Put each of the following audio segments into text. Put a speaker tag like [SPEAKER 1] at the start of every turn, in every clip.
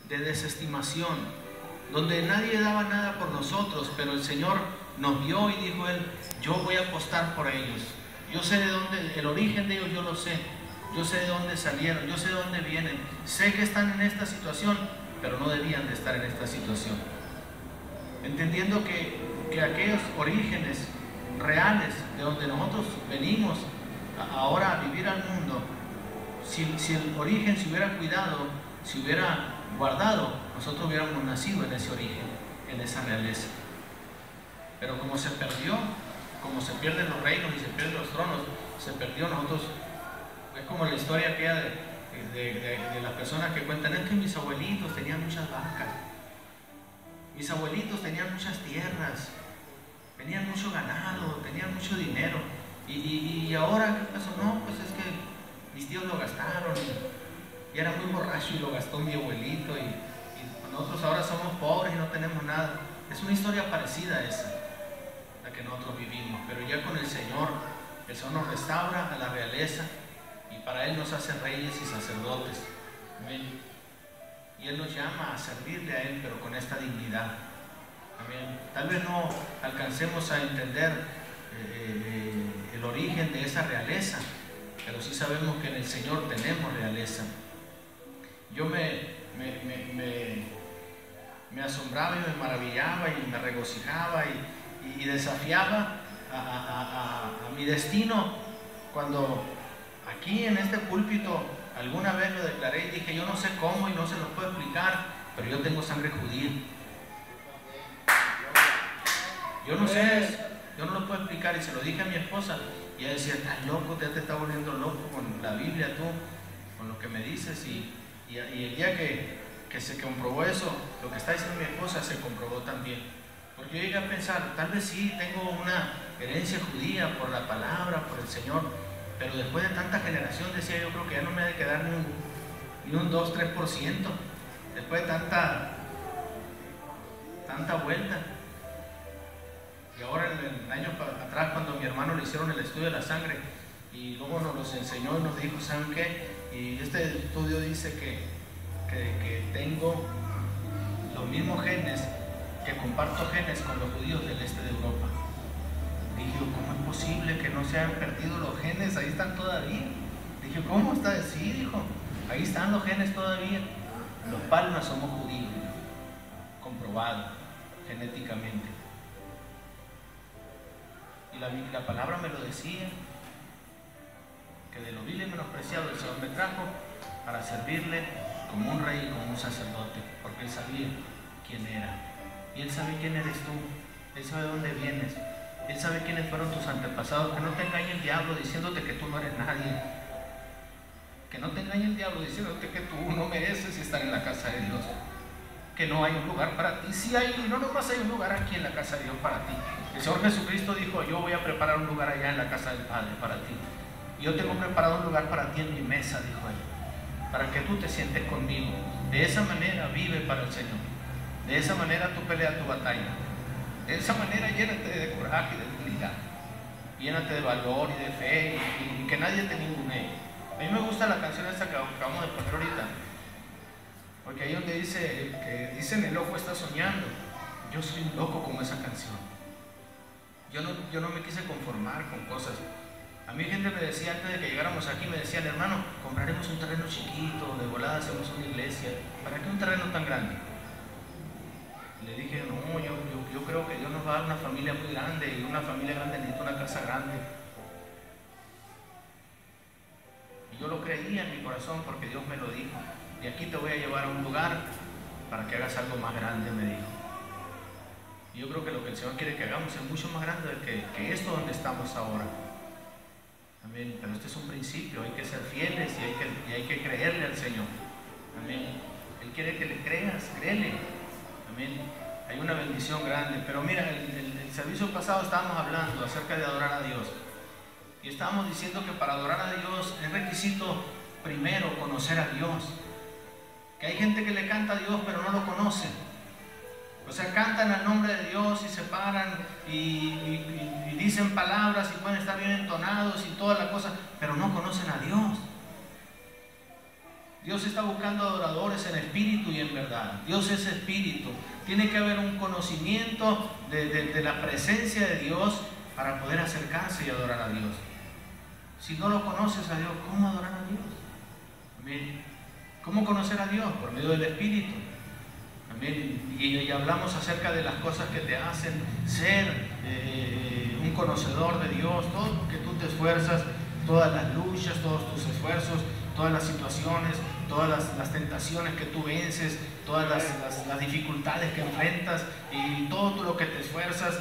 [SPEAKER 1] de desestimación, donde nadie daba nada por nosotros, pero el Señor nos vio y dijo Él: yo voy a apostar por ellos. Yo sé de dónde, el origen de ellos yo lo sé. Yo sé de dónde salieron, yo sé de dónde vienen. Sé que están en esta situación, pero no debían de estar en esta situación. Entendiendo que aquellos orígenes reales de donde nosotros venimos ahora a vivir al mundo, si el origen se hubiera cuidado, se hubiera guardado, nosotros hubiéramos nacido en ese origen, en esa realeza. Pero como se perdió, como se pierden los reinos y se pierden los tronos, se perdió. Nosotros, es como la historia aquella de las personas que cuentan: es que mis abuelitos tenían muchas vacas, mis abuelitos tenían muchas tierras, tenían mucho ganado, tenían mucho dinero, y ahora ¿qué pasó? No, pues es que mis tíos lo gastaron y era muy borracho y lo gastó mi abuelito, y nosotros ahora somos pobres y no tenemos nada. Es una historia parecida a esa, la que nosotros vivimos, pero ya con el Señor nos restaura a la realeza, y para Él nos hace reyes y sacerdotes. Amén. Y Él nos llama a servirle a Él, pero con esta dignidad. Amén. Tal vez no alcancemos a entender el origen de esa realeza, pero sí sabemos que en el Señor tenemos realeza. Yo me asombraba y me maravillaba y me regocijaba y desafiaba a mi destino cuando aquí en este púlpito alguna vez lo declaré y dije: yo no sé cómo y no se los puedo explicar, pero yo tengo sangre judía. Yo no sé, yo no lo puedo explicar, y se lo dije a mi esposa y ella decía: estás loco, ya te estás volviendo loco con la Biblia tú, con lo que me dices. Y el día que se comprobó eso, lo que está diciendo mi esposa se comprobó también. Porque yo llegué a pensar: tal vez sí tengo una herencia judía por la palabra, por el Señor, pero después de tanta generación, decía yo, creo que ya no me ha de quedar ni un 2-3%, después de tanta vuelta. Y ahora en años atrás, cuando a mi hermano le hicieron el estudio de la sangre y luego nos los enseñó y nos dijo: ¿saben qué? Y este estudio dice que tengo los mismos genes, que comparto genes con los judíos del este de Europa. Dije: ¿cómo es posible que no se hayan perdido los genes? Ahí están todavía. Dije: ¿cómo está? Sí, dijo, ahí están los genes todavía. Los palmas somos judíos, comprobado genéticamente. Y la palabra me lo decía, que de lo vil y menospreciado el Señor me trajo para servirle como un rey y como un sacerdote, porque Él sabía quién era. Y Él sabe quién eres tú, Él sabe de dónde vienes, Él sabe quiénes fueron tus antepasados. Que no te engañe el diablo diciéndote que tú no eres nadie. Que no te engañe el diablo diciéndote que tú no mereces estar en la casa de Dios, que no hay un lugar para ti. Sí hay, y no nomás hay un lugar aquí en la casa de Dios para ti. El Señor Jesucristo dijo: yo voy a preparar un lugar allá en la casa del Padre para ti. Yo tengo preparado un lugar para ti en mi mesa, dijo Él, para que tú te sientes conmigo. De esa manera vive para el Señor. De esa manera tú peleas tu batalla. De esa manera llénate de coraje y de dignidad. Llénate de valor y de fe, y que nadie te ningune. A mí me gusta la canción esta que acabamos de poner ahorita, porque ahí donde dice que dicen: el loco está soñando. Yo soy un loco como esa canción. Yo no me quise conformar con cosas. A mí gente me decía antes de que llegáramos aquí, me decían: hermano, compraremos un terreno chiquito, de volada hacemos una iglesia. ¿Para qué un terreno tan grande? Le dije: no, yo creo que Dios nos va a dar una familia muy grande, y una familia grande necesita una casa grande. Y yo lo creía en mi corazón porque Dios me lo dijo. Y aquí te voy a llevar a un lugar para que hagas algo más grande, me dijo. Y yo creo que lo que el Señor quiere que hagamos es mucho más grande que esto donde estamos ahora. Amén. Pero este es un principio, hay que ser fieles y hay que creerle al Señor. Amén. Él quiere que le creas, créele. Amén. Hay una bendición grande. Pero mira, el servicio pasado estábamos hablando acerca de adorar a Dios. Y estábamos diciendo que para adorar a Dios es requisito primero conocer a Dios. Que hay gente que le canta a Dios pero no lo conoce. O sea, cantan al nombre de Dios y se paran y dicen palabras y pueden estar bien entonados y toda la cosa, pero no conocen a Dios. Dios está buscando adoradores en espíritu y en verdad. Dios es espíritu. Tiene que haber un conocimiento de la presencia de Dios para poder acercarse y adorar a Dios. Si no lo conoces a Dios, ¿cómo adorar a Dios? Amén. ¿Cómo conocer a Dios? Por medio del espíritu. Amén. Y hablamos acerca de las cosas que te hacen ser un conocedor de Dios. Todo lo que tú te esfuerzas, todas las luchas, todos tus esfuerzos, todas las situaciones, todas las tentaciones que tú vences, todas las dificultades que enfrentas y todo lo que te esfuerzas,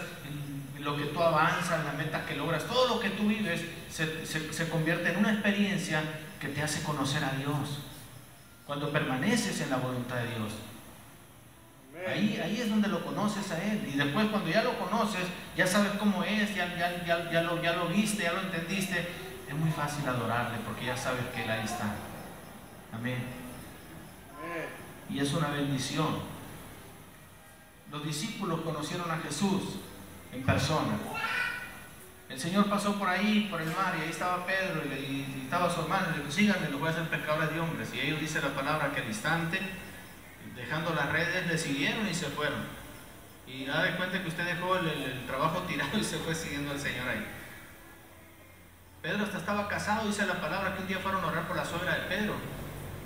[SPEAKER 1] lo que tú avanzas, las metas que logras, todo lo que tú vives se convierte en una experiencia que te hace conocer a Dios. Cuando permaneces en la voluntad de Dios, ahí es donde lo conoces a Él. Y después, cuando ya lo conoces, ya sabes cómo es, ya lo viste, ya lo entendiste, es muy fácil adorarle porque ya sabes que Él ahí está. Amén. Y es una bendición. Los discípulos conocieron a Jesús en persona. El Señor pasó por ahí, por el mar, y ahí estaba Pedro y estaba su hermano, y le dijo: síganme, los voy a hacer pescadores de hombres. Y ellos, dice la palabra, que al instante, dejando las redes, le siguieron y se fueron. Y da de cuenta que usted dejó el trabajo tirado y se fue siguiendo al Señor ahí. Pedro hasta estaba casado, dice la palabra, que un día fueron a orar por la suegra de Pedro.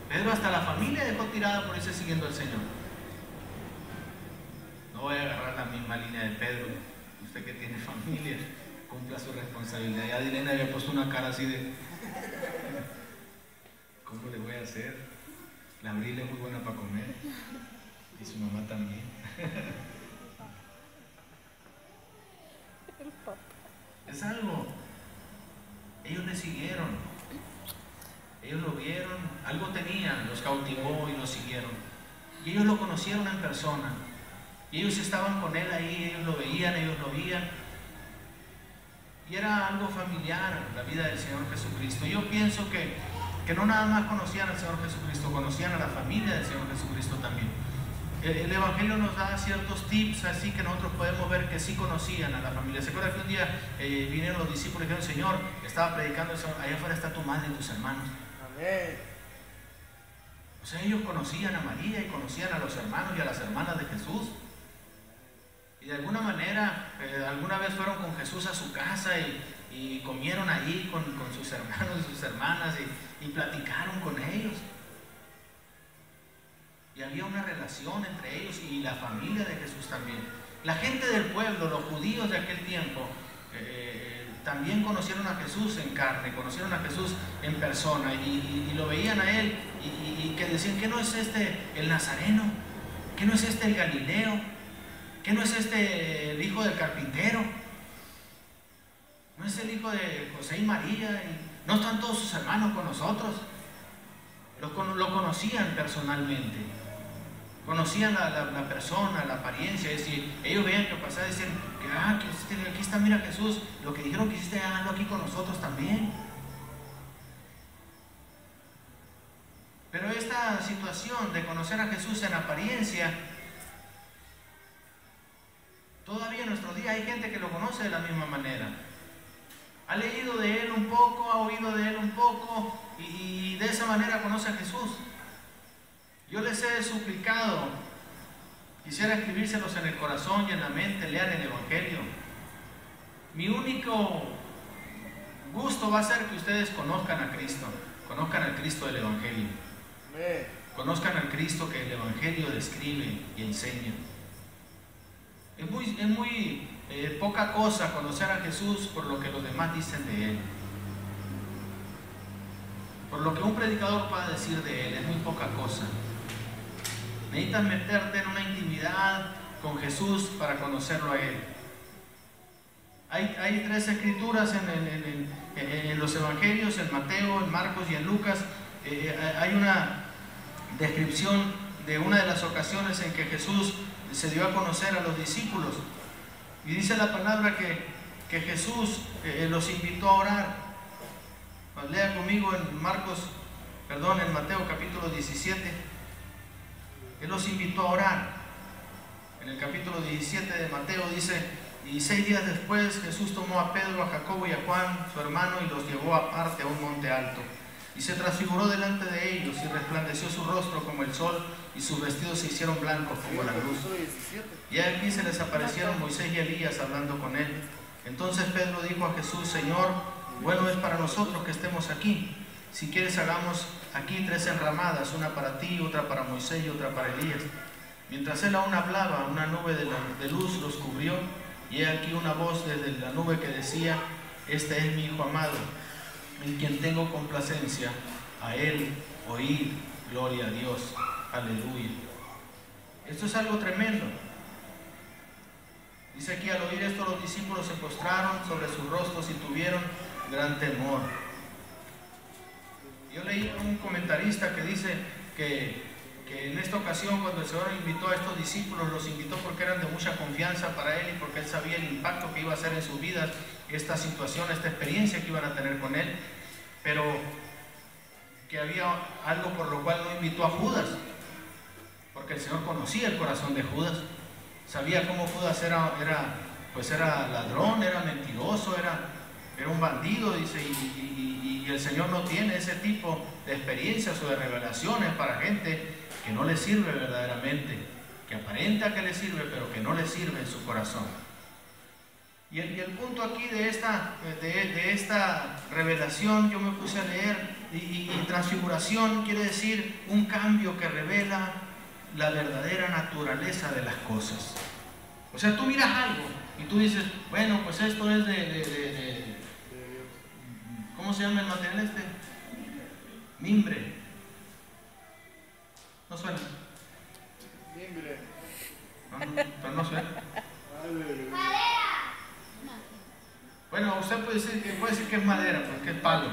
[SPEAKER 1] Pedro hasta la familia dejó tirada por irse siguiendo al Señor. No voy a agarrar la misma línea de Pedro. Usted que tiene familia, cumpla su responsabilidad. Ya Dilena había puesto una cara así de ¿cómo le voy a hacer? La Abril es muy buena para comer y su mamá también. Es algo. Ellos le siguieron, ellos lo vieron, algo tenían, los cautivó y lo siguieron. Y ellos lo conocieron en persona. Y ellos estaban con Él ahí, ellos lo veían, ellos lo oían. Y era algo familiar la vida del Señor Jesucristo. Yo pienso que no nada más conocían al Señor Jesucristo, conocían a la familia del Señor Jesucristo también. El Evangelio nos da ciertos tips así que nosotros podemos ver que sí conocían a la familia. ¿Se acuerdan que un día vinieron los discípulos y dijeron: Señor, estaba predicando, allá afuera está tu madre y tus hermanos? Amén. O sea, ellos conocían a María y conocían a los hermanos y a las hermanas de Jesús. Y de alguna manera, alguna vez fueron con Jesús a su casa y comieron allí con sus hermanos y sus hermanas y platicaron con ellos. Y había una relación entre ellos y la familia de Jesús también. La gente del pueblo, los judíos de aquel tiempo, también conocieron a Jesús en carne, conocieron a Jesús en persona y lo veían a Él y que decían: ¿qué no es este el Nazareno? ¿Qué no es este el Galileo? ¿Qué no es este el hijo del carpintero? ¿No es el hijo de José y María? ¿No están todos sus hermanos con nosotros? Lo conocían personalmente. Conocían la persona, la apariencia. Es decir, ellos veían que pasaba y decían: que aquí está, mira Jesús, lo que dijeron que hiciste, hazlo aquí con nosotros también. Pero esta situación de conocer a Jesús en apariencia, todavía en nuestros días hay gente que lo conoce de la misma manera. Ha leído de Él un poco, ha oído de Él un poco y de esa manera conoce a Jesús. Yo les he suplicado, quisiera escribírselos en el corazón y en la mente: lean el Evangelio. Mi único gusto va a ser que ustedes conozcan a Cristo, conozcan al Cristo del Evangelio. Conozcan al Cristo que el Evangelio describe y enseña. Es muy poca cosa conocer a Jesús por lo que los demás dicen de Él. Por lo que un predicador pueda decir de Él, es muy poca cosa. Necesitas meterte en una intimidad con Jesús para conocerlo a Él. Hay 3 escrituras en los evangelios, en Mateo, en Marcos y en Lucas. Hay una descripción de una de las ocasiones en que Jesús se dio a conocer a los discípulos. Y dice la palabra que Jesús los invitó a orar. Pues lea conmigo en Mateo capítulo 17. Él los invitó a orar. En el capítulo 17 de Mateo dice: y 6 días después Jesús tomó a Pedro, a Jacobo y a Juan, su hermano, y los llevó aparte a un monte alto. Y se transfiguró delante de ellos, y resplandeció su rostro como el sol, y sus vestidos se hicieron blancos como la luz. Y aquí se les aparecieron Moisés y Elías hablando con él. Entonces Pedro dijo a Jesús: Señor, bueno es para nosotros que estemos aquí. Si quieres, hagamos aquí 3 enramadas, una para ti, otra para Moisés y otra para Elías. Mientras él aún hablaba, una nube de luz los cubrió, y he aquí una voz desde la nube que decía: Este es mi Hijo amado, en quien tengo complacencia, a él oíd, gloria a Dios, aleluya. Esto es algo tremendo. Dice aquí: al oír esto los discípulos se postraron sobre sus rostros y tuvieron gran temor. Yo leí a un comentarista que dice que en esta ocasión, cuando el Señor invitó a estos discípulos, los invitó porque eran de mucha confianza para Él y porque Él sabía el impacto que iba a hacer en sus vidas esta situación, esta experiencia que iban a tener con Él, pero que había algo por lo cual no invitó a Judas, porque el Señor conocía el corazón de Judas, sabía cómo Judas era ladrón, era mentiroso, era un bandido, dice, y el Señor no tiene ese tipo de experiencias o de revelaciones para gente que no le sirve verdaderamente, que aparenta que le sirve, pero que no le sirve en su corazón. Y el punto aquí de esta revelación, yo me puse a leer, y transfiguración quiere decir un cambio que revela la verdadera naturaleza de las cosas. O sea, tú miras algo y tú dices: bueno, pues esto es ¿cómo se llama el material este? Mimbre. ¿No suena?
[SPEAKER 2] Mimbre.
[SPEAKER 1] Pero no suena. Bueno, usted puede decir que es madera, porque es palo.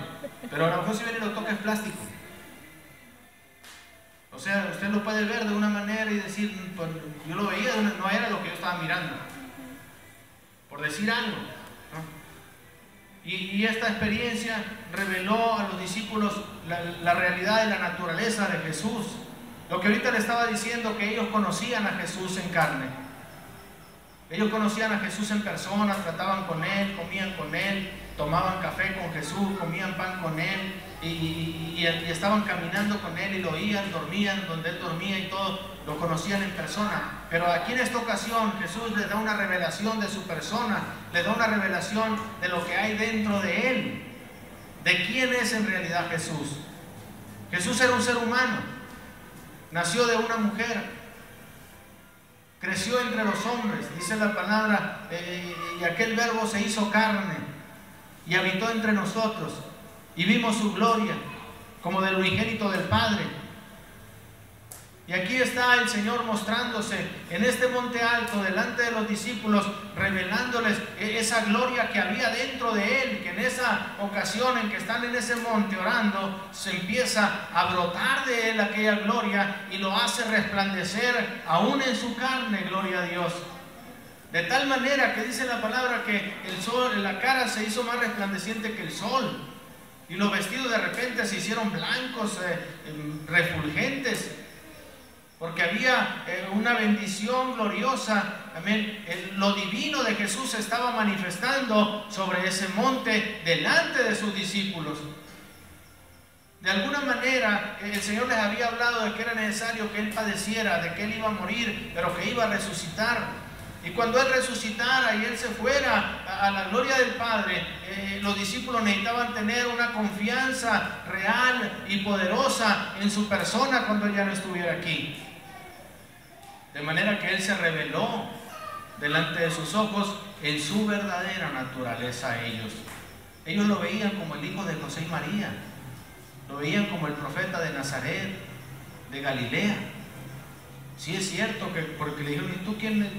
[SPEAKER 1] Pero a lo mejor si viene y lo toca es plástico. O sea, usted lo puede ver de una manera y decir: pues, yo lo veía, no era lo que yo estaba mirando. Por decir algo, ¿no? Y esta experiencia reveló a los discípulos la realidad de la naturaleza de Jesús. Lo que ahorita le estaba diciendo, que ellos conocían a Jesús en carne. Ellos conocían a Jesús en persona, trataban con Él, comían con Él, tomaban café con Jesús, comían pan con Él, y estaban caminando con Él y lo oían, dormían donde Él dormía y todo, lo conocían en persona. Pero aquí en esta ocasión Jesús les da una revelación de su persona, les da una revelación de lo que hay dentro de Él, de quién es en realidad Jesús. Jesús era un ser humano, nació de una mujer, creció entre los hombres, dice la palabra, y aquel verbo se hizo carne y habitó entre nosotros, y vimos su gloria como del unigénito del Padre. Y aquí está el Señor mostrándose en este monte alto delante de los discípulos, revelándoles esa gloria que había dentro de Él, y que en esa ocasión en que están en ese monte orando, se empieza a brotar de Él aquella gloria y lo hace resplandecer aún en su carne, gloria a Dios. De tal manera que dice la palabra que el sol, la cara se hizo más resplandeciente que el sol, y los vestidos de repente se hicieron blancos, refulgentes, porque había una bendición gloriosa. Amén. Lo divino de Jesús se estaba manifestando sobre ese monte delante de sus discípulos. De alguna manera el Señor les había hablado de que era necesario que Él padeciera, de que Él iba a morir, pero que iba a resucitar. Y cuando Él resucitara y Él se fuera a la gloria del Padre, los discípulos necesitaban tener una confianza real y poderosa en su persona cuando Él ya no estuviera aquí. De manera que Él se reveló delante de sus ojos en su verdadera naturaleza a ellos. Ellos lo veían como el hijo de José y María, lo veían como el profeta de Nazaret, de Galilea. Sí es cierto que, porque le dijeron: ¿y tú quién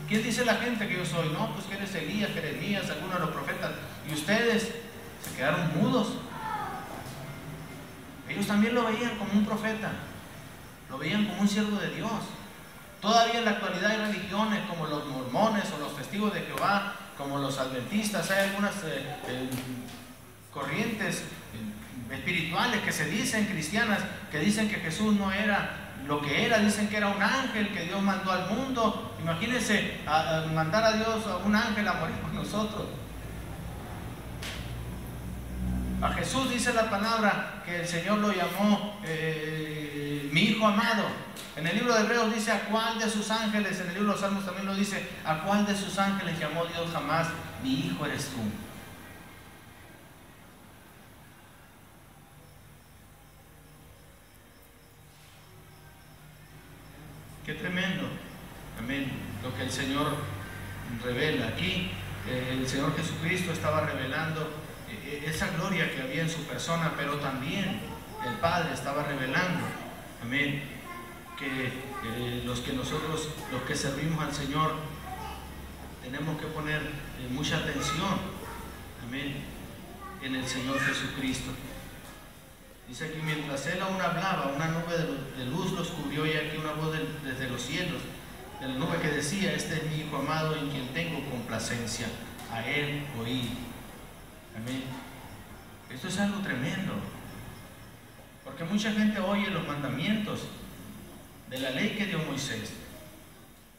[SPEAKER 1] dice la gente que yo soy? No, pues que eres Elías, Jeremías, alguno de los profetas. Y ustedes se quedaron mudos. Ellos también lo veían como un profeta, lo veían como un siervo de Dios. Todavía en la actualidad hay religiones como los mormones o los testigos de Jehová, como los adventistas. Hay algunas corrientes espirituales que se dicen cristianas, que dicen que Jesús no era lo que era, dicen que era un ángel que Dios mandó al mundo. Imagínense a mandar a Dios, a un ángel, a morir por nosotros. A Jesús dice la palabra que el Señor lo llamó mi hijo amado. En el libro de Hebreos dice a cuál de sus ángeles, en el libro de los Salmos también lo dice, a cuál de sus ángeles llamó Dios jamás, mi hijo eres tú. Qué tremendo, amén, lo que el Señor revela aquí. El Señor Jesucristo estaba revelando esa gloria que había en su persona, pero también el Padre estaba revelando, amén, que los que servimos al Señor tenemos que poner mucha atención, amén, en el Señor Jesucristo. Dice aquí, mientras él aún hablaba, una nube de luz los cubrió, y aquí una voz desde los cielos, de la nube, que decía: este es mi Hijo amado en quien tengo complacencia, a él oíd. Amén. Esto es algo tremendo, porque mucha gente oye los mandamientos de la ley que dio Moisés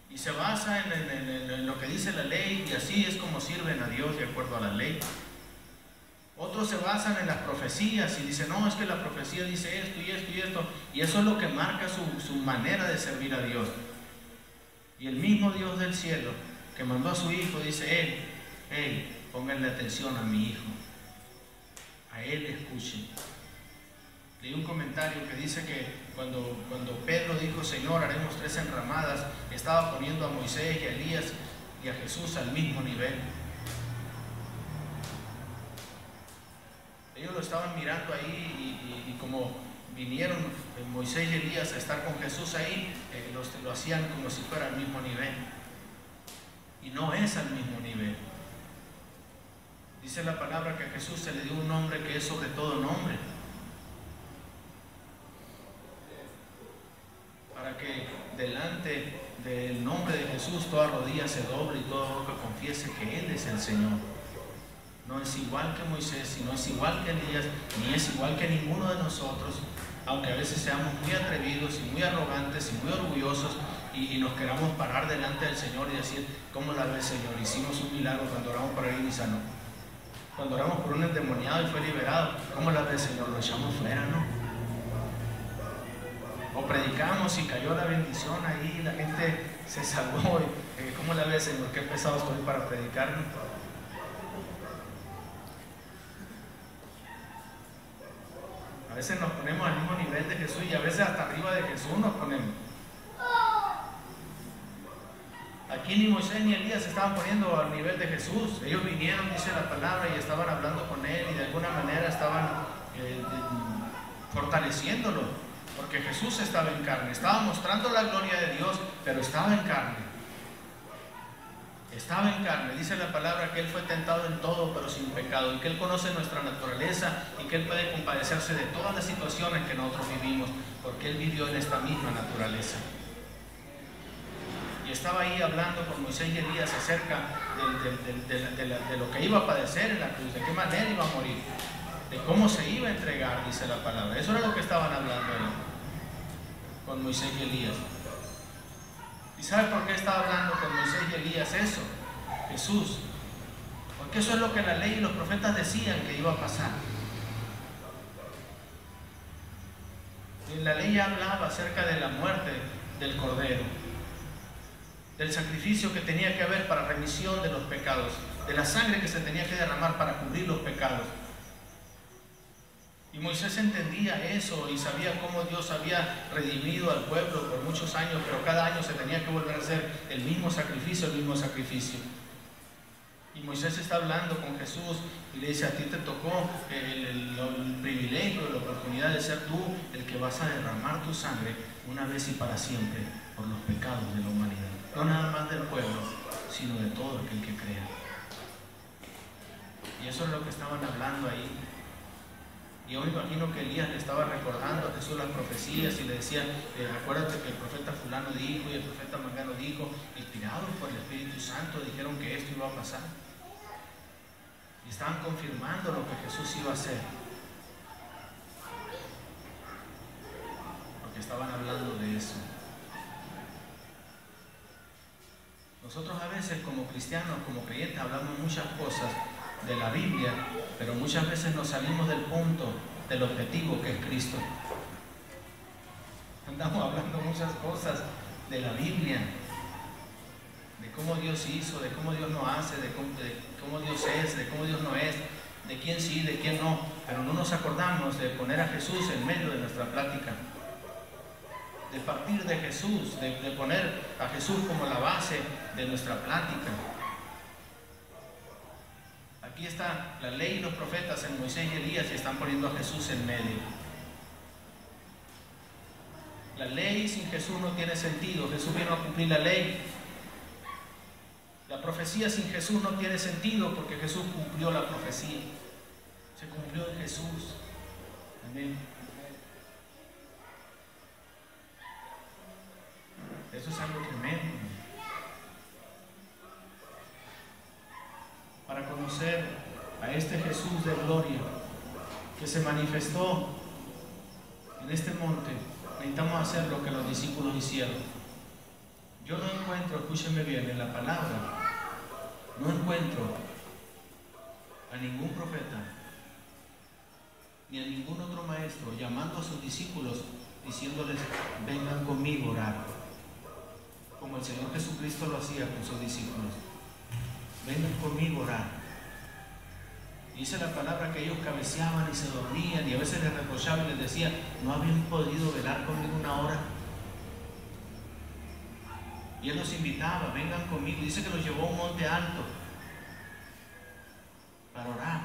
[SPEAKER 1] y se basa en lo que dice la ley, y así es como sirven a Dios de acuerdo a la ley. Otros se basan en las profecías y dicen: no, es que la profecía dice esto y esto y esto, y eso es lo que marca su manera de servir a Dios. Y el mismo Dios del cielo que mandó a su Hijo dice: pónganle atención a mi Hijo, a él escuchen. Leí un comentario que dice que cuando Pedro dijo: Señor, haremos 3 enramadas, estaba poniendo a Moisés y a Elías y a Jesús al mismo nivel. Ellos lo estaban mirando ahí, y como vinieron Moisés y Elías a estar con Jesús ahí, lo hacían como si fuera al mismo nivel, y no es al mismo nivel. Dice la palabra que a Jesús se le dio un nombre que es sobre todo nombre, para que delante del nombre de Jesús toda rodilla se doble y toda boca confiese que Él es el Señor. No es igual que Moisés, y no es igual que Elías, ni es igual que ninguno de nosotros, aunque a veces seamos muy atrevidos y muy arrogantes y muy orgullosos, y nos queramos parar delante del Señor y decir: ¿cómo la ves, Señor? Hicimos un milagro cuando oramos por él y sanó. Cuando oramos por un endemoniado y fue liberado, ¿cómo la ves, Señor? Lo echamos fuera, ¿no? O predicamos y cayó la bendición ahí, la gente se salvó. ¿Cómo la ves, Señor? Qué pesado estoy para predicar, ¿no? A veces nos ponemos al mismo nivel de Jesús, y a veces hasta arriba de Jesús nos ponemos. Aquí ni Moisés ni Elías se estaban poniendo al nivel de Jesús. Ellos vinieron, dice la palabra, y estaban hablando con él, y de alguna manera estaban fortaleciéndolo, porque Jesús estaba en carne, estaba mostrando la gloria de Dios, pero estaba en carne. Estaba en carne. Dice la palabra que Él fue tentado en todo, pero sin pecado, y que Él conoce nuestra naturaleza, y que Él puede compadecerse de todas las situaciones que nosotros vivimos, porque Él vivió en esta misma naturaleza. Y estaba ahí hablando con Moisés y Elías acerca de lo que iba a padecer en la cruz, de qué manera iba a morir, de cómo se iba a entregar, dice la palabra. Eso era lo que estaban hablando ahí con Moisés y Elías. ¿Y sabe por qué estaba hablando con Moisés y Elías eso? Jesús. Porque eso es lo que la ley y los profetas decían que iba a pasar. La ley hablaba acerca de la muerte del Cordero, del sacrificio que tenía que haber para remisión de los pecados, de la sangre que se tenía que derramar para cubrir los pecados. Y Moisés entendía eso y sabía cómo Dios había redimido al pueblo por muchos años, pero cada año se tenía que volver a hacer el mismo sacrificio, el mismo sacrificio. Y Moisés está hablando con Jesús y le dice: a ti te tocó el privilegio, la oportunidad de ser tú el que vas a derramar tu sangre una vez y para siempre por los pecados de la humanidad. No nada más del pueblo, sino de todo aquel que crea. Y eso es lo que estaban hablando ahí. Y yo me imagino que Elías le estaba recordando a Jesús las profecías y le decía: acuérdate que el profeta fulano dijo y el profeta mangano dijo, inspirados por el Espíritu Santo, dijeron que esto iba a pasar. Y estaban confirmando lo que Jesús iba a hacer, porque estaban hablando de eso. Nosotros a veces como cristianos, como creyentes, hablamos muchas cosas, de la Biblia, pero muchas veces nos salimos del punto, del objetivo que es Cristo. Andamos hablando muchas cosas de la Biblia, de cómo Dios hizo, de cómo Dios no hace, de cómo Dios es, de cómo Dios no es, de quién sí, de quién no, pero no nos acordamos de poner a Jesús en medio de nuestra plática, de partir de Jesús, de poner a Jesús como la base de nuestra plática. Aquí está la ley y los profetas en Moisés y Elías y están poniendo a Jesús en medio. La ley sin Jesús no tiene sentido. Jesús vino a cumplir la ley. La profecía sin Jesús no tiene sentido porque Jesús cumplió la profecía. Se cumplió en Jesús. Amén. Eso es algo tremendo. Para conocer a este Jesús de gloria que se manifestó en este monte, necesitamos hacer lo que los discípulos hicieron. Yo no encuentro, escúchenme bien, en la palabra, no encuentro a ningún profeta ni a ningún otro maestro llamando a sus discípulos diciéndoles, vengan conmigo a orar, como el Señor Jesucristo lo hacía con sus discípulos. Vengan conmigo a orar. Dice la palabra que ellos cabeceaban y se dormían y a veces les reprochaban y les decía, ¿no habían podido velar conmigo una hora? Y Él los invitaba, vengan conmigo. Dice que los llevó a un monte alto para orar.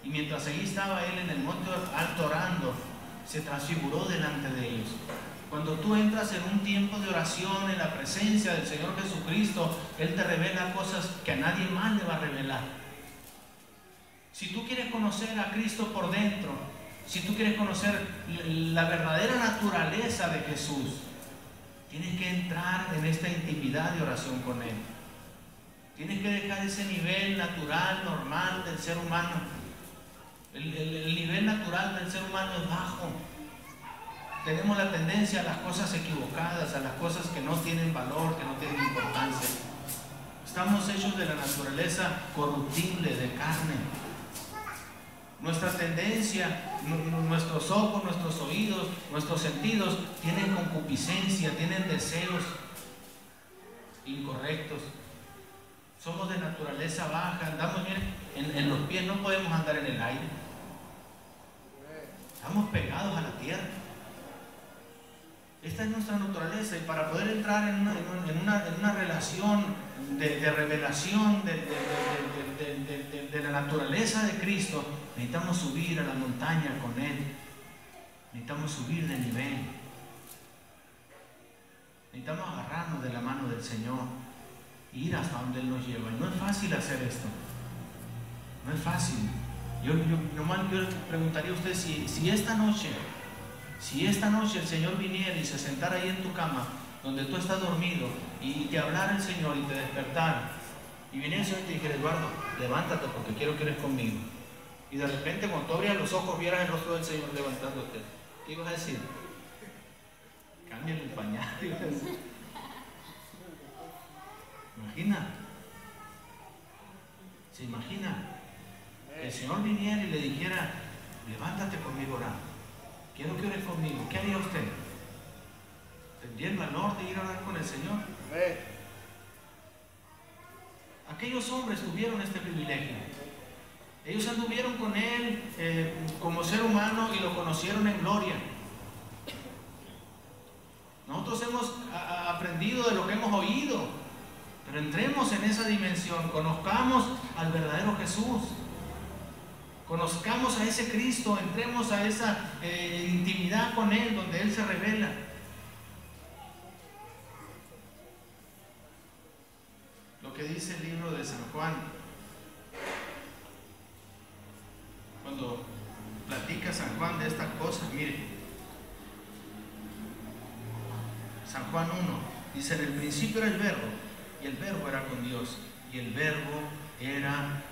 [SPEAKER 1] Y mientras allí estaba Él en el monte alto orando, se transfiguró delante de ellos. Cuando tú entras en un tiempo de oración en la presencia del Señor Jesucristo, Él te revela cosas que a nadie más le va a revelar. Si tú quieres conocer a Cristo por dentro, si tú quieres conocer la verdadera naturaleza de Jesús, tienes que entrar en esta intimidad de oración con Él. Tienes que dejar ese nivel natural, normal del ser humano. El nivel natural del ser humano es bajo. Tenemos la tendencia a las cosas equivocadas, a las cosas que no tienen valor, que no tienen importancia. Estamos hechos de la naturaleza corruptible, de carne. Nuestra tendencia, nuestros ojos, nuestros oídos, nuestros sentidos tienen concupiscencia, tienen deseos incorrectos. Somos de naturaleza baja, andamos en los pies, no podemos andar en el aire. Estamos pegados a la tierra. Esta es nuestra naturaleza y para poder entrar en una relación de revelación de la naturaleza de Cristo, necesitamos subir a la montaña con Él. Necesitamos subir de nivel. Necesitamos agarrarnos de la mano del Señor e ir hasta donde Él nos lleva. Y no es fácil hacer esto. No es fácil. Yo le preguntaría a usted si esta noche el Señor viniera y se sentara ahí en tu cama, donde tú estás dormido, y te hablara el Señor y te despertara, y viniera el Señor y te dijera, Eduardo, levántate porque quiero que eres conmigo. Y de repente cuando tú abrías los ojos vieras el rostro del Señor levantándote, ¿qué ibas a decir? Cámbiale el pañal. Imagina. ¿Se imagina? Que el Señor viniera y le dijera, levántate conmigo, orar. Quiero que ores conmigo. ¿Qué haría usted? ¿Tendría el valor de ir a orar con el Señor? Aquellos hombres tuvieron este privilegio. Ellos anduvieron con Él como ser humano y lo conocieron en gloria. Nosotros hemos aprendido de lo que hemos oído, pero entremos en esa dimensión, conozcamos al verdadero Jesús. Conozcamos a ese Cristo, entremos a esa intimidad con Él, donde Él se revela. Lo que dice el libro de San Juan, cuando platica San Juan de estas cosas, mire, San Juan 1, dice, en el principio era el Verbo, y el Verbo era con Dios, y el Verbo era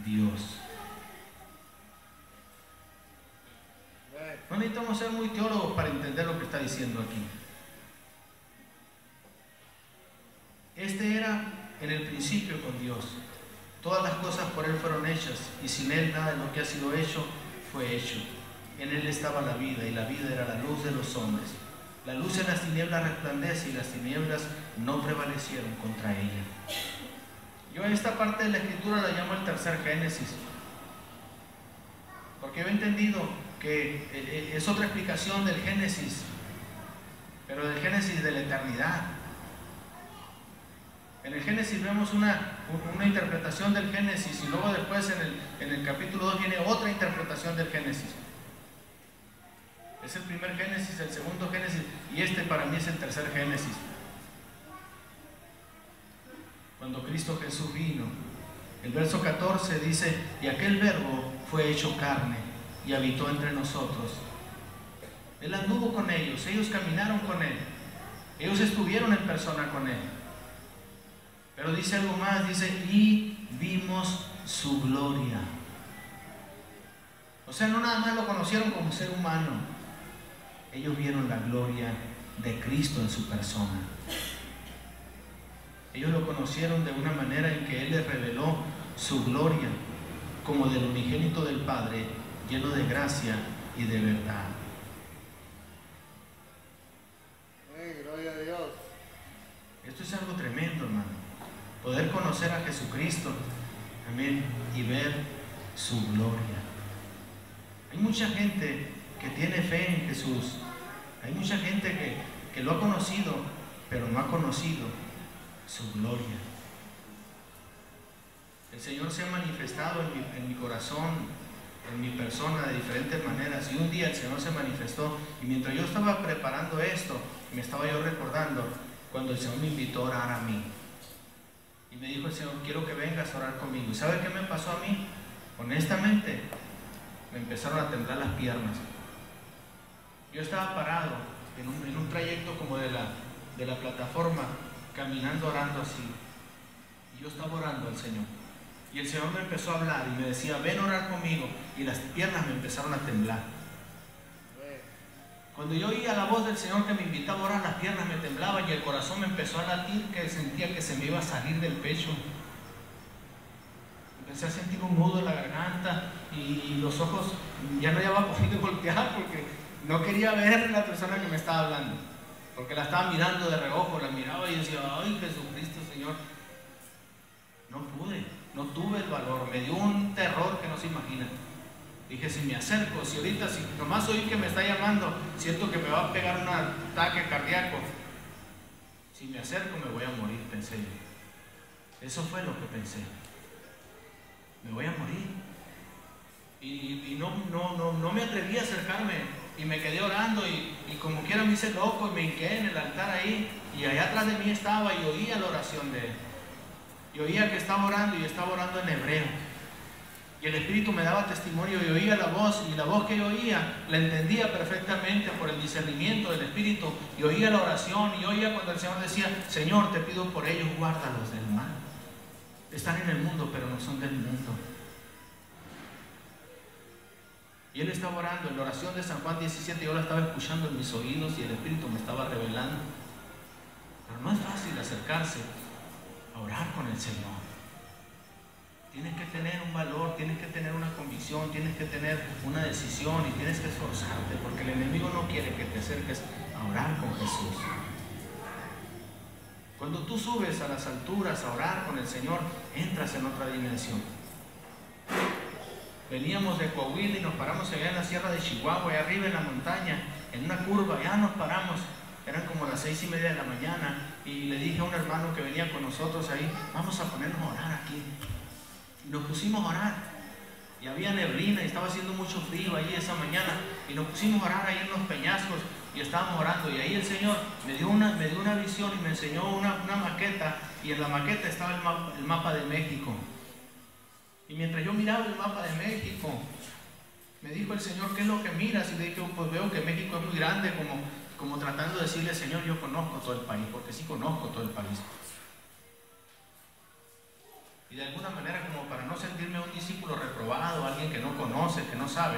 [SPEAKER 1] Dios. No necesitamos ser muy teólogos para entender lo que está diciendo aquí. Este era en el principio con Dios. Todas las cosas por Él fueron hechas, y sin Él nada de lo que ha sido hecho fue hecho. En Él estaba la vida, y la vida era la luz de los hombres. La luz en las tinieblas resplandece, y las tinieblas no prevalecieron contra ella. Yo esta parte de la Escritura la llamo el tercer Génesis, porque he entendido que es otra explicación del Génesis, pero del Génesis de la eternidad. En el Génesis vemos una interpretación del Génesis, y luego después en el capítulo 2 viene otra interpretación del Génesis. Es el primer Génesis, el segundo Génesis, y este para mí es el tercer Génesis. Cuando Cristo Jesús vino, el verso 14 dice: y aquel verbo fue hecho carne y habitó entre nosotros. Él anduvo con ellos, ellos caminaron con Él, ellos estuvieron en persona con Él. Pero dice algo más, dice: y vimos su gloria. O sea, no nada más lo conocieron como ser humano, ellos vieron la gloria de Cristo en su persona. Ellos lo conocieron de una manera en que Él les reveló su gloria, como del unigénito del Padre, lleno de gracia y de verdad.
[SPEAKER 2] Gloria a Dios.
[SPEAKER 1] Esto es algo tremendo, hermano. Poder conocer a Jesucristo, amén, y ver su gloria. Hay mucha gente que tiene fe en Jesús. Hay mucha gente que lo ha conocido, pero no ha conocido su gloria. El Señor se ha manifestado en mi corazón, en mi persona, de diferentes maneras. Y un día el Señor se manifestó, y mientras yo estaba preparando esto, me estaba yo recordando cuando el Señor me invitó a orar a mí. Y me dijo el Señor: quiero que vengas a orar conmigo. ¿Y sabe qué me pasó a mí? Honestamente, me empezaron a temblar las piernas. Yo estaba parado en un trayecto como de la plataforma, caminando, orando así. Y yo estaba orando al Señor. Y el Señor me empezó a hablar y me decía: ven a orar conmigo. Y las piernas me empezaron a temblar. Cuando yo oía la voz del Señor que me invitaba a orar, las piernas me temblaban y el corazón me empezó a latir, que sentía que se me iba a salir del pecho. Empecé a sentir un nudo en la garganta y los ojos ya no había podido voltear porque no quería ver a la persona que me estaba hablando, porque la estaba mirando de reojo, la miraba y decía: ay, Jesucristo, Señor. No pude, no tuve el valor, me dio un terror que no se imagina. Dije: si me acerco, si ahorita, si nomás oí que me está llamando, siento que me va a pegar un ataque cardíaco. Si me acerco me voy a morir, pensé yo. Eso fue lo que pensé. Me voy a morir. Y no me atreví a acercarme, y me quedé orando, y como quiera me hice loco, y me hinqué en el altar ahí, y allá atrás de mí estaba, y oía la oración de él. Y oía que estaba orando, y estaba orando en hebreo. Y el Espíritu me daba testimonio, y oía la voz, y la voz que yo oía la entendía perfectamente por el discernimiento del Espíritu, y oía la oración, y oía cuando el Señor decía: Señor, te pido por ellos, guárdalos del mal. Están en el mundo, pero no son del mundo. Y él estaba orando en la oración de San Juan 17, yo la estaba escuchando en mis oídos, y el Espíritu me estaba revelando. Pero no es fácil acercarse a orar con el Señor. Tienes que tener un valor, tienes que tener una convicción, tienes que tener una decisión, y tienes que esforzarte, porque el enemigo no quiere que te acerques a orar con Jesús. Cuando tú subes a las alturas a orar con el Señor, entras en otra dimensión. Veníamos de Coahuila y nos paramos allá en la sierra de Chihuahua, allá arriba en la montaña, en una curva. Ya nos paramos, eran como las 6:30 de la mañana, y le dije a un hermano que venía con nosotros ahí: vamos a ponernos a orar aquí. Y nos pusimos a orar, y había neblina y estaba haciendo mucho frío ahí esa mañana, y nos pusimos a orar ahí en los peñascos, y estábamos orando. Y ahí el Señor me dio una visión, y me enseñó una maqueta, y en la maqueta estaba el mapa de México. Y mientras yo miraba el mapa de México, me dijo el Señor: ¿qué es lo que miras? Y le dije: pues veo que México es muy grande, como tratando de decirle: Señor, yo conozco todo el país, porque sí conozco todo el país. Y de alguna manera, como para no sentirme un discípulo reprobado, alguien que no conoce, que no sabe,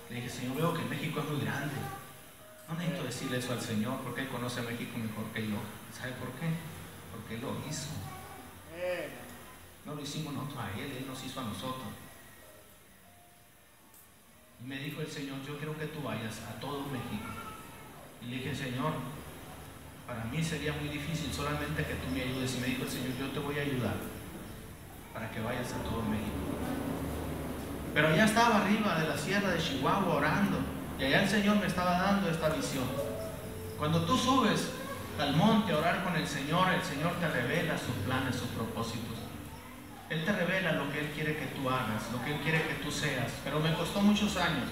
[SPEAKER 1] le dije: Señor, veo que México es muy grande. No necesito decirle eso al Señor, porque Él conoce a México mejor que yo. ¿Sabe por qué? Porque Él lo hizo. No lo hicimos nosotros a Él nos hizo a nosotros. Y me dijo el Señor, yo quiero que tú vayas a todo México. Y le dije, Señor, para mí sería muy difícil solamente que tú me ayudes. Y me dijo el Señor, yo te voy a ayudar para que vayas a todo México. Pero allá estaba arriba de la sierra de Chihuahua orando, y allá el Señor me estaba dando esta visión. Cuando tú subes al monte a orar con el Señor te revela sus planes, sus propósitos. Él te revela lo que Él quiere que tú hagas, lo que Él quiere que tú seas. Pero me costó muchos años.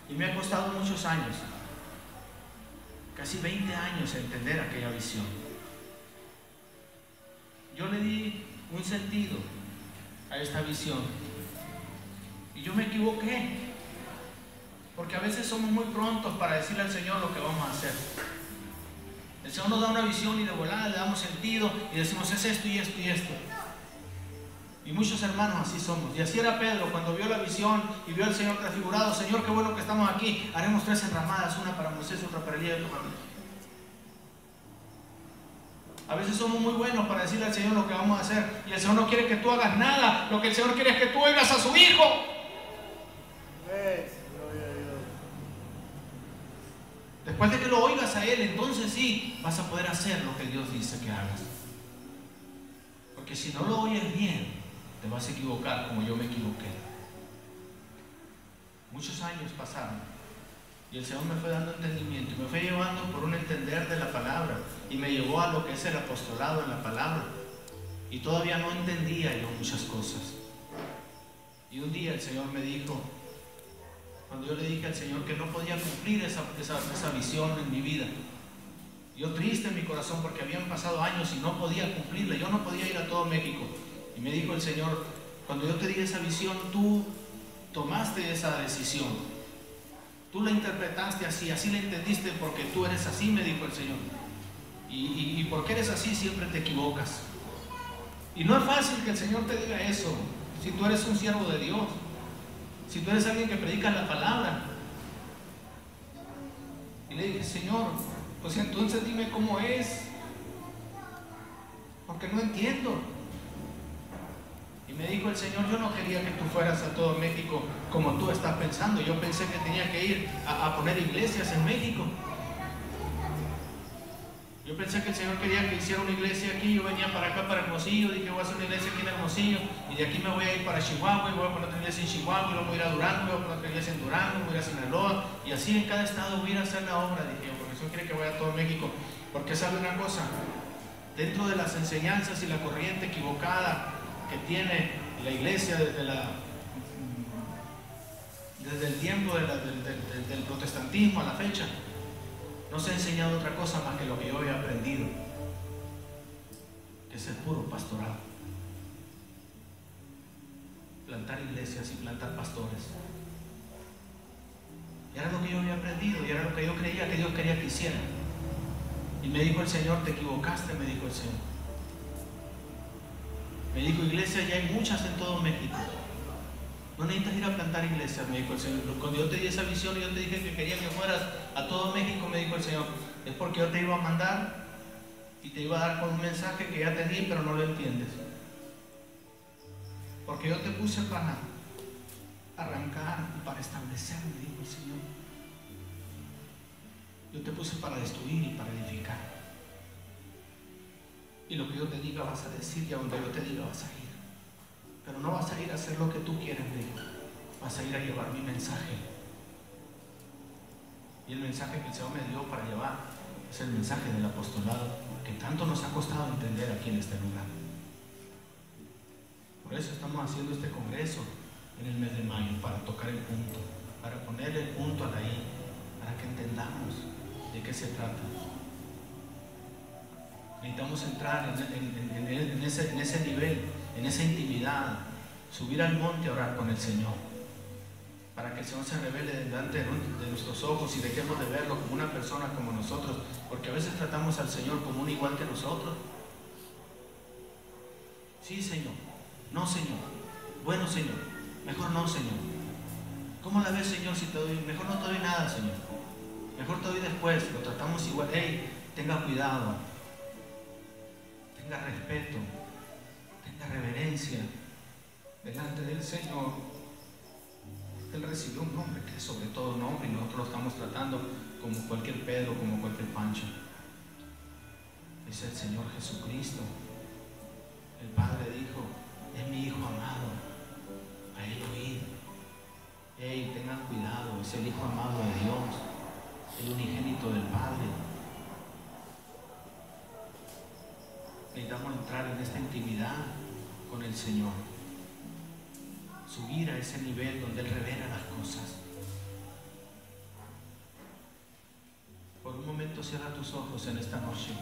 [SPEAKER 1] Y me ha costado muchos años, casi 20 años, entender aquella visión. Yo le di un sentido a esta visión. Y yo me equivoqué. Porque a veces somos muy prontos para decirle al Señor lo que vamos a hacer. El Señor nos da una visión y de volada le damos sentido y decimos, es esto y esto y esto. Y muchos hermanos así somos. Y así era Pedro cuando vio la visión y vio al Señor transfigurado. Señor, qué bueno que estamos aquí. Haremos 3 enramadas, una para Moisés, otra para Elías y otra para mí. A veces somos muy buenos para decirle al Señor lo que vamos a hacer. Y el Señor no quiere que tú hagas nada. Lo que el Señor quiere es que tú oigas a su Hijo. Después de que lo oigas a Él, entonces sí vas a poder hacer lo que Dios dice que hagas. Porque si no lo oyes bien, te vas a equivocar como yo me equivoqué. Muchos años pasaron y el Señor me fue dando entendimiento y me fue llevando por un entender de la palabra y me llevó a lo que es el apostolado en la palabra. Y todavía no entendía yo muchas cosas. Y un día el Señor me dijo, cuando yo le dije al Señor que no podía cumplir esa visión en mi vida, yo triste en mi corazón porque habían pasado años y no podía cumplirla, yo no podía ir a todo México. Y me dijo el Señor, cuando yo te di esa visión, tú tomaste esa decisión, tú la interpretaste así la entendiste porque tú eres así, me dijo el Señor. Y porque eres así siempre te equivocas. Y no es fácil que el Señor te diga eso, si tú eres un siervo de Dios. Si tú eres alguien que predica la palabra. Y le dije, Señor, pues entonces dime cómo es, porque no entiendo. Y me dijo el Señor, yo no quería que tú fueras a todo México como tú estás pensando. Yo pensé que tenía que ir a poner iglesias en México. Yo pensé que el Señor quería que hiciera una iglesia aquí. Yo venía para acá, para Hermosillo. Dije, voy a hacer una iglesia aquí en Hermosillo. Y de aquí me voy a ir para Chihuahua. Y voy a poner otra iglesia en Chihuahua. Y luego voy a ir a Durango. Voy a poner otra iglesia en Durango. Voy a ir a Sinaloa. Y así en cada estado voy a ir a hacer la obra. Dije, porque el Señor quiere que vaya a todo México. Porque sabe una cosa. Dentro de las enseñanzas y la corriente equivocada que tiene la iglesia desde el tiempo del protestantismo a la fecha, no se ha enseñado otra cosa más que lo que yo había aprendido, que es el puro pastorado. Plantar iglesias y plantar pastores. Y era lo que yo había aprendido y era lo que yo creía que Dios quería que hiciera. Y me dijo el Señor, te equivocaste, me dijo el Señor. Me dijo, iglesias ya hay muchas en todo México. No necesitas ir a plantar iglesias, me dijo el Señor. Cuando yo te di esa visión y yo te dije que quería que fueras a todo México, me dijo el Señor, es porque yo te iba a mandar y te iba a dar con un mensaje que ya te di, pero no lo entiendes. Porque yo te puse para arrancar y para establecer, me dijo el Señor. Yo te puse para destruir y para edificar. Y lo que yo te diga vas a decir y a donde yo te diga vas a ir. Pero no vas a ir a hacer lo que tú quieres, me dijo. Vas a ir a llevar mi mensaje. Y el mensaje que el Señor me dio para llevar es el mensaje del apostolado que tanto nos ha costado entender aquí en este lugar. Por eso estamos haciendo este congreso en el mes de mayo, para tocar el punto, para ponerle el punto a la I, para que entendamos de qué se trata. Necesitamos entrar en ese nivel, en esa intimidad, subir al monte a orar con el Señor, para que el Señor se revele delante de nuestros ojos y dejemos de verlo como una persona como nosotros, porque a veces tratamos al Señor como un igual que nosotros. Sí, Señor. No, Señor. Bueno, Señor. Mejor no, Señor. ¿Cómo la ves, Señor, si te doy? Mejor no te doy nada, Señor. Mejor te doy después. Lo tratamos igual. Hey, tenga cuidado. Tenga respeto. Tenga reverencia delante del Señor. Él recibió un nombre que es sobre todo nombre, y nosotros lo estamos tratando como cualquier Pedro, como cualquier Pancho. Es el Señor Jesucristo. El Padre dijo: es mi Hijo amado, a Él oíd. Hey, tengan cuidado, es el Hijo amado de Dios, el unigénito del Padre. Necesitamos entrar en esta intimidad con el Señor, subir a ese nivel donde Él revela las cosas. Por un momento cierra tus ojos en esta noche.